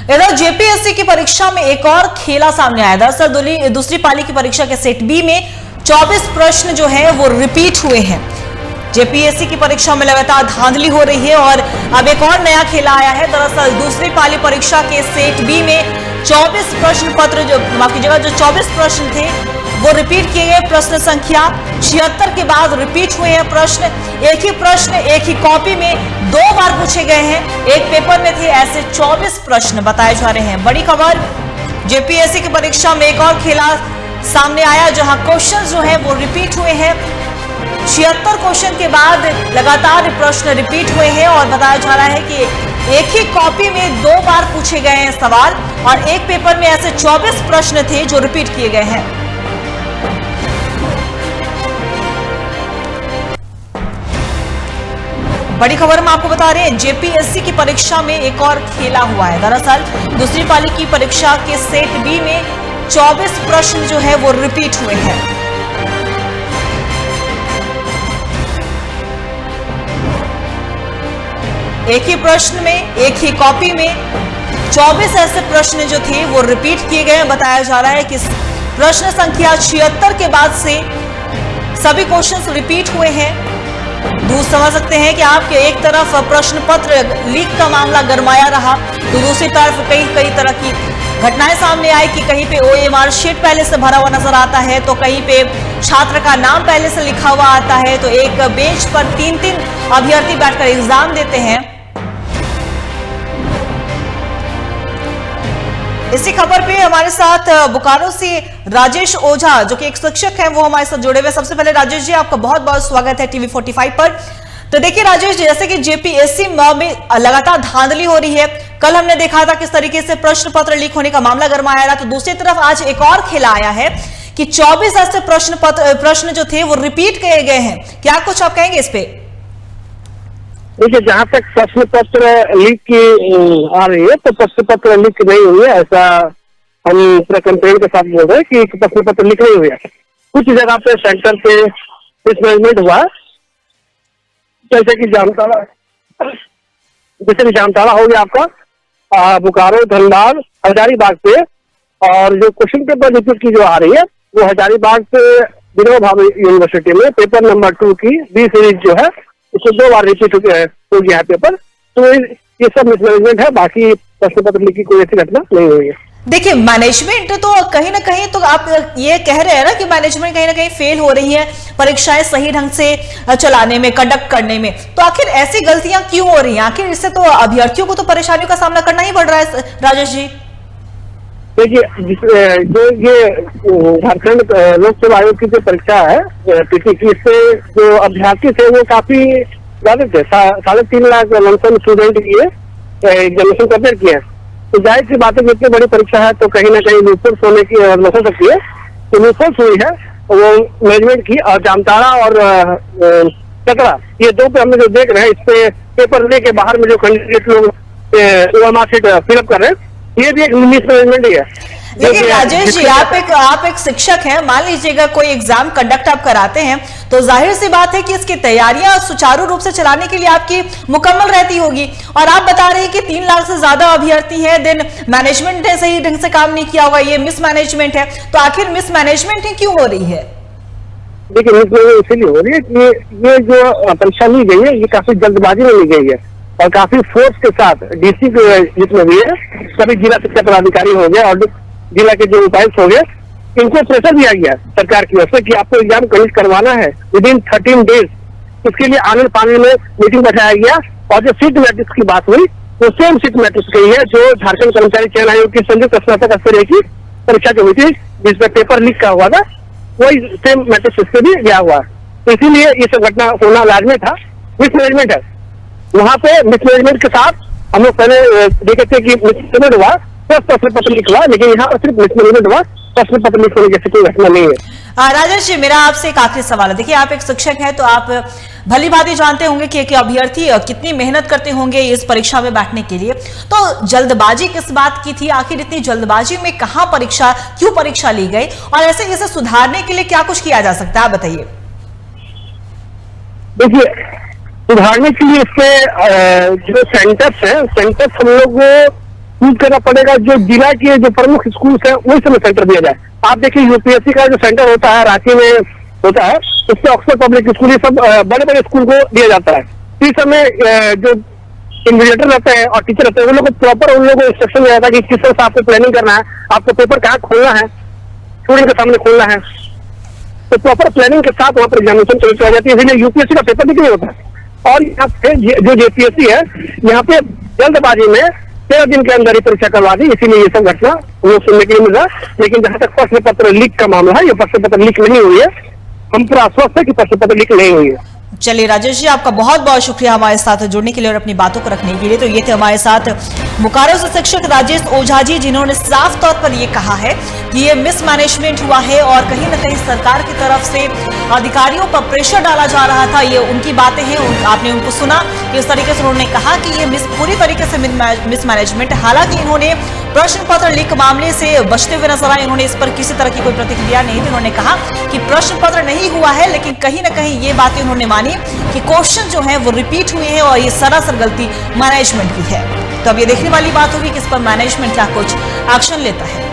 इधर जेपीएससी की परीक्षा में एक और खेला सामने आया। दरअसल दूसरी पाली की परीक्षा के सेट बी में 24 प्रश्न जो है वो रिपीट हुए हैं। जेपीएससी की परीक्षा में लगातार धांधली हो रही है और अब एक और नया खेला आया है। दरअसल दूसरी पाली परीक्षा के सेट बी में 24 प्रश्न पत्र जो 24 प्रश्न थे वो रिपीट किए गए। प्रश्न संख्या 76 के बाद रिपीट हुए हैं प्रश्न। एक ही प्रश्न एक ही कॉपी में 2 बार पूछे गए हैं। एक पेपर में थे ऐसे 24 प्रश्न बताए जा रहे हैं। बड़ी खबर, जेपीएससी की परीक्षा में एक और खेला सामने आया जहां क्वेश्चन जो है वो रिपीट हुए हैं। 76 क्वेश्चन के बाद लगातार प्रश्न रिपीट हुए हैं और बताया जा रहा है कि एक ही कॉपी में 2 बार पूछे गए हैं सवाल और एक पेपर में ऐसे 24 प्रश्न थे जो रिपीट किए गए हैं। बड़ी खबर हम आपको बता रहे हैं, जेपीएससी की परीक्षा में एक और खेला हुआ है। दरअसल दूसरी पाली की परीक्षा के सेट बी में 24 प्रश्न जो है वो रिपीट हुए हैं। एक ही प्रश्न में एक ही कॉपी में 24 ऐसे प्रश्न जो थे वो रिपीट किए गए हैं। बताया जा रहा है कि प्रश्न संख्या 76 के बाद से सभी क्वेश्चंस रिपीट हुए हैं। दूसरा समझ सकते हैं कि आपके एक तरफ प्रश्न पत्र लीक का मामला गरमाया रहा तो दूसरी तरफ कई तरह की घटनाएं सामने आई कि कहीं पे ओएमआर शीट पहले से भरा हुआ नजर आता है तो कहीं पे छात्र का नाम पहले से लिखा हुआ आता है तो एक बेंच पर 3-3 अभ्यर्थी बैठकर एग्जाम देते हैं। इसी खबर पे हमारे साथ बोकारो से राजेश ओझा जो कि एक शिक्षक हैं वो हमारे साथ जुड़े हुए। सबसे पहले राजेश जी आपका बहुत बहुत स्वागत है टीवी 45 पर। तो देखिए राजेश जी, जैसे कि जेपीएससी में लगातार धांधली हो रही है, कल हमने देखा था किस तरीके से प्रश्न पत्र लीक होने का मामला गरमाया रहा, तो दूसरी तरफ आज एक और खेला आया है कि 24 ऐसे प्रश्न जो थे वो रिपीट किए गए हैं। क्या कुछ आप कहेंगे इस पे? देखिए, जहाँ तक प्रश्न पत्र लीक की आ रही है तो प्रश्न पत्र लीक नहीं हुई है, ऐसा हम पूरा कंप्लेंट के साथ बोल रहे हैं कि प्रश्न पत्र लीक नहीं हुई है। कुछ जगह पे सेंटर पे मिसमैनेजमेंट हुआ, जैसे कि जामताड़ा हो गया आपका, बोकारो, धनबाद, हजारीबाग पे। और जो क्वेश्चन पेपर रिपीट की जो आ रही है वो हजारीबाग से विनोबा भावे यूनिवर्सिटी में पेपर नंबर 2 की बी सीरीज जो है उसको 2 बार रिपीट हो गया है पेपर। तो ये सब मिसमैनेजमेंट है, बाकी प्रश्न पत्र लीक की कोई ऐसी घटना नहीं हुई है। देखिए, मैनेजमेंट तो कहीं ना कहीं तो आप ये कह रहे हैं ना कि मैनेजमेंट कहीं ना कहीं फेल हो रही है परीक्षाएं सही ढंग से चलाने में, कंडक्ट करने में, तो आखिर ऐसी गलतियां क्यों हो रही हैं? आखिर इससे तो अभ्यर्थियों को तो परेशानियों का सामना करना ही पड़ रहा है राजेश जी। देखिए, जो ये झारखंड लोक सेवा आयोग की जो परीक्षा है पीटी की, इससे जो अभ्यर्थी थे वो काफी ज्यादा थे। 3.5 लाख लमसम स्टूडेंट किए एग्जामिनेशन कंप्लीट किए। तो जाहिर सी बात है, जितनी बड़ी परीक्षा है तो कहीं ना कहीं लूटफुट होने की हो सकती है। तो लूटफुट हुई है वो मैनेजमेंट की। और जामताड़ा और चतरा, ये 2 पे हम जो देख रहे हैं, इस पे पेपर लेके बाहर में जो कैंडिडेट लोग ओएमआर शीट फिलअप कर रहे हैं, ये भी एक मिसमैनेजमेंट ही है। लेकिन राजेश जी, आप एक शिक्षक हैं, मान लीजिएगा कोई एग्जाम कंडक्ट आप कराते हैं तो जाहिर सी बात है कि इसकी तैयारियां सुचारू रूप से चलाने के लिए आपकी मुकम्मल रहती होगी। और आप बता रहे हैं कि 3 लाख से ज्यादा अभ्यर्थी है, देन मैनेजमेंट ने सही ढंग से काम नहीं किया होगा, ये मिसमैनेजमेंट है। तो आखिर मिसमैनेजमेंट ही क्यों हो रही है? देखिए, मिसमैनेजमेंट इसलिए हो रही है कि ये जो परीक्षा ली गई है ये काफी जल्दबाजी में ली गई है और काफी फोर्स के साथ डीसी जितने भी है, सभी जिला शिक्षा पदाधिकारी हो गए और जिला के जो उपायुक्त हो गए, इनको प्रेशर दिया गया सरकार की ओर से कि आपको एग्जाम कंडक्ट करवाना है विदिन 13 डेज। उसके लिए आनंद पानी में मीटिंग बैठाया गया और जो सीट मैट्रिक्स की बात हुई वो सेम सीट मैट्रिक्स गई है जो झारखंड कर्मचारी चयन आयोग की संयुक्त स्नातक स्तरीय की परीक्षा जो हुई थी जिसमें पेपर लीक का हुआ था, वही सेम मैट्रिक्स इससे भी गया हुआ। तो इसीलिए ये सब घटना होना लाजमी था। मिसमैनेजमेंट है वहां पे। मिसमैनेजमेंट के साथ हम लोग पहले देखे थे कि मिसमैनेजमेंट हुआ तो प्रश्न पत्र लीक हुआ, लेकिन यहाँ पर सिर्फ मिसमैनेजमेंट हुआ, प्रश्न पत्र लीक होने जैसे कोई घटना नहीं है। राजेश जी, मेरा आपसे एक आखिरी सवाल है। देखिए, आप एक शिक्षक हैं तो आप भली भांति जानते होंगे कि अभ्यर्थी कितनी मेहनत करते होंगे इस परीक्षा में बैठने के लिए। तो जल्दबाजी किस बात की थी? आखिर इतनी जल्दबाजी में क्यों परीक्षा ली गई और ऐसे इसे सुधारने के लिए क्या कुछ किया जा सकता है, आप बताइए। देखिए, सुधारने के लिए इससे जो सेंटर्स हैं, सेंटर्स हम लोग चूज करना पड़ेगा, जो जिला के जो प्रमुख स्कूल है वही समय सेंटर दिया जाए। आप देखिए यूपीएससी का जो सेंटर होता है रांची में होता है, उसमें ऑक्सफोर्ड पब्लिक स्कूल ये सब बड़े बड़े स्कूल को दिया जाता है। इस समय जो इन्विजिलेटर रहते हैं और टीचर रहते हैं, वो लोग को प्रॉपर उन लोगों को इंस्ट्रक्शन दिया जाता है कि किस तरह से आपको प्लानिंग करना है, आपको पेपर कहाँ खोलना है, स्टूडेंट के सामने खोलना है। तो प्रॉपर प्लानिंग के साथ वहाँ पर एग्जामिनेशन चलाई जाती है, इसलिए यूपीएससी का पेपर भी नहीं होता है। और यहाँ पे जो जेपीएससी है, यहाँ पे जल्दबाजी में 13 दिन के अंदर ही परीक्षा करवा दी, इसीलिए ये सब घटना वो सुनने के लिए मिला। लेकिन जहां तक प्रश्न पत्र लीक का मामला है, ये प्रश्न पत्र लीक नहीं हुई है, हम पूरा आश्वस्त है कि प्रश्न पत्र लीक नहीं हुई है। चलिए राजेश जी, आपका बहुत बहुत शुक्रिया हमारे साथ जुड़ने के लिए और अपनी बातों को रखने के लिए। तो ये थे हमारे साथ बोकारो से शिक्षक राजेश ओझा जी, जिन्होंने साफ तौर पर ये कहा है कि ये मिसमैनेजमेंट हुआ है और कहीं ना कहीं सरकार की तरफ से अधिकारियों पर प्रेशर डाला जा रहा था। ये उनकी बातें हैं, आपने उनको सुना कि इस तरीके से उन्होंने कहा कि ये पूरी तरीके से मिसमैनेजमेंट। हालांकि इन्होंने प्रश्न पत्र लीक मामले से बचते हुए नजर आए, इन्होंने इस पर किसी तरह की कोई प्रतिक्रिया नहीं दी। उन्होंने कहा कि प्रश्न पत्र नहीं हुआ है, लेकिन कहीं ना कहीं ये बातें उन्होंने मानी कि क्वेश्चन जो है वो रिपीट हुए हैं और ये सरासर गलती मैनेजमेंट की है। तो अब ये देखने वाली बात होगी कि इस पर मैनेजमेंट क्या कुछ एक्शन लेता है।